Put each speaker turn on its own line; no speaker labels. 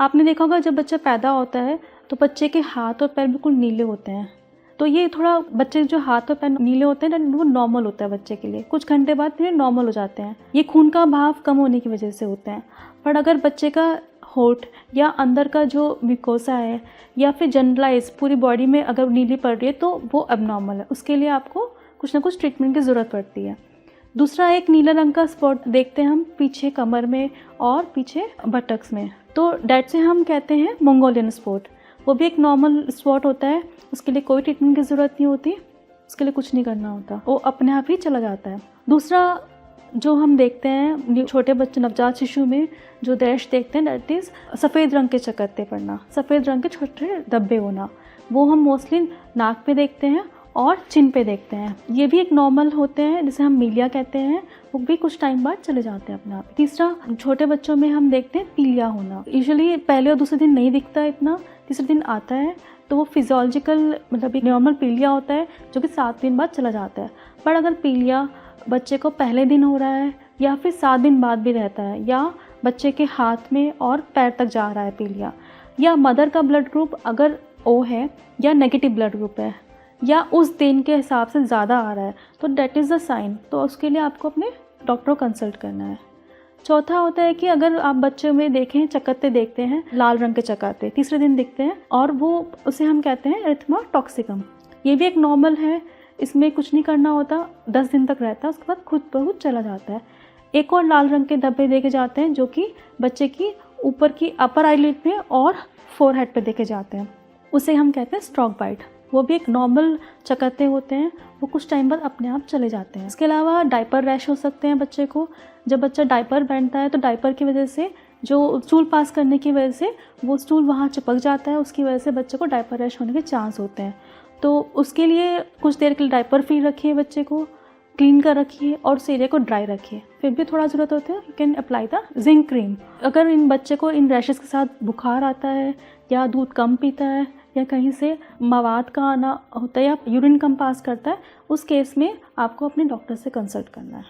आपने देखा होगा जब बच्चा पैदा होता है तो बच्चे के हाथ और पैर बिल्कुल नीले होते हैं। तो ये थोड़ा बच्चे जो हाथ और पैर नीले होते हैं ना, वो नॉर्मल होता है बच्चे के लिए। कुछ घंटे बाद फिर नॉर्मल हो जाते हैं। ये खून का बहाव कम होने की वजह से होते हैं। पर अगर बच्चे का होंठ या अंदर का जो म्यूकोसा है या फिर जनरलाइज पूरी बॉडी में अगर नीली पड़ रही है तो वो एबनॉर्मल है। उसके लिए आपको कुछ ना कुछ ट्रीटमेंट की ज़रूरत पड़ती है। दूसरा एक नीला रंग का स्पॉट देखते हैं हम पीछे कमर में और पीछे बटक्स में, तो डेट से हम कहते हैं मंगोलियन स्पॉट। वो भी एक नॉर्मल स्पॉट होता है, उसके लिए कोई ट्रीटमेंट की ज़रूरत नहीं होती, उसके लिए कुछ नहीं करना होता, वो अपने आप ही चला जाता है। दूसरा जो हम देखते हैं छोटे बच्चे नवजात शिशु में जो रैश देखते हैं दैट इज़ सफ़ेद रंग के चकत्ते पड़ना, सफ़ेद रंग के छोटे धब्बे होना। वो हम मोस्टली नाक पे देखते हैं और चिन पे देखते हैं। ये भी एक नॉर्मल होते हैं, जिसे हम मीलिया कहते हैं। वो भी कुछ टाइम बाद चले जाते हैं अपने आप। तीसरा, छोटे बच्चों में हम देखते हैं पीलिया होना। यूजुअली पहले और दूसरे दिन नहीं दिखता इतना, तीसरे दिन आता है, तो वो फिजियोलॉजिकल मतलब एक नॉर्मल पीलिया होता है जो कि 7 दिन बाद चला जाता है। पर अगर पीलिया बच्चे को पहले दिन हो रहा है या फिर 7 दिन बाद भी रहता है, या बच्चे के हाथ में और पैर तक जा रहा है पीलिया, या मदर का ब्लड ग्रुप अगर ओ है या नेगेटिव ब्लड ग्रुप है, या उस दिन के हिसाब से ज़्यादा आ रहा है, तो डेट इज़ द साइन। तो उसके लिए आपको अपने डॉक्टर को कंसल्ट करना है। चौथा होता है कि अगर आप बच्चे में देखें चकत्ते देखते हैं, लाल रंग के चकत्ते तीसरे दिन दिखते हैं, और वो उसे हम कहते हैं एरिथमा टॉक्सिकम। ये भी एक नॉर्मल है, इसमें कुछ नहीं करना होता, 10 दिन तक रहता है, उसके बाद खुद ब खुद चला जाता है। एक और लाल रंग के धब्बे देखे जाते हैं जो कि बच्चे की ऊपर की अपर आईलिड में और फोरहेड पे देखे जाते हैं, उसे हम कहते हैं स्ट्रोक बाइट। वो भी एक नॉर्मल चकत्ते होते हैं, वो कुछ टाइम बाद अपने आप चले जाते हैं। इसके अलावा डायपर रैश हो सकते हैं बच्चे को। जब बच्चा डायपर पहनता है तो डायपर की वजह से जो स्टूल पास करने की वजह से वो स्टूल वहाँ चिपक जाता है, उसकी वजह से बच्चे को डायपर रैश होने के चांस होते हैं। तो उसके लिए कुछ देर के लिए डायपर फ्री रखिए, बच्चे को क्लीन कर रखिए और उस एरिया को ड्राई रखिए। फिर भी थोड़ा ज़रूरत होता है, you can apply the zinc cream. अगर इन बच्चे को इन रैशेस के साथ बुखार आता है या दूध कम पीता है या कहीं से मवाद का आना होता है या यूरिन कम पास करता है, उस केस में आपको अपने डॉक्टर से कंसल्ट करना है।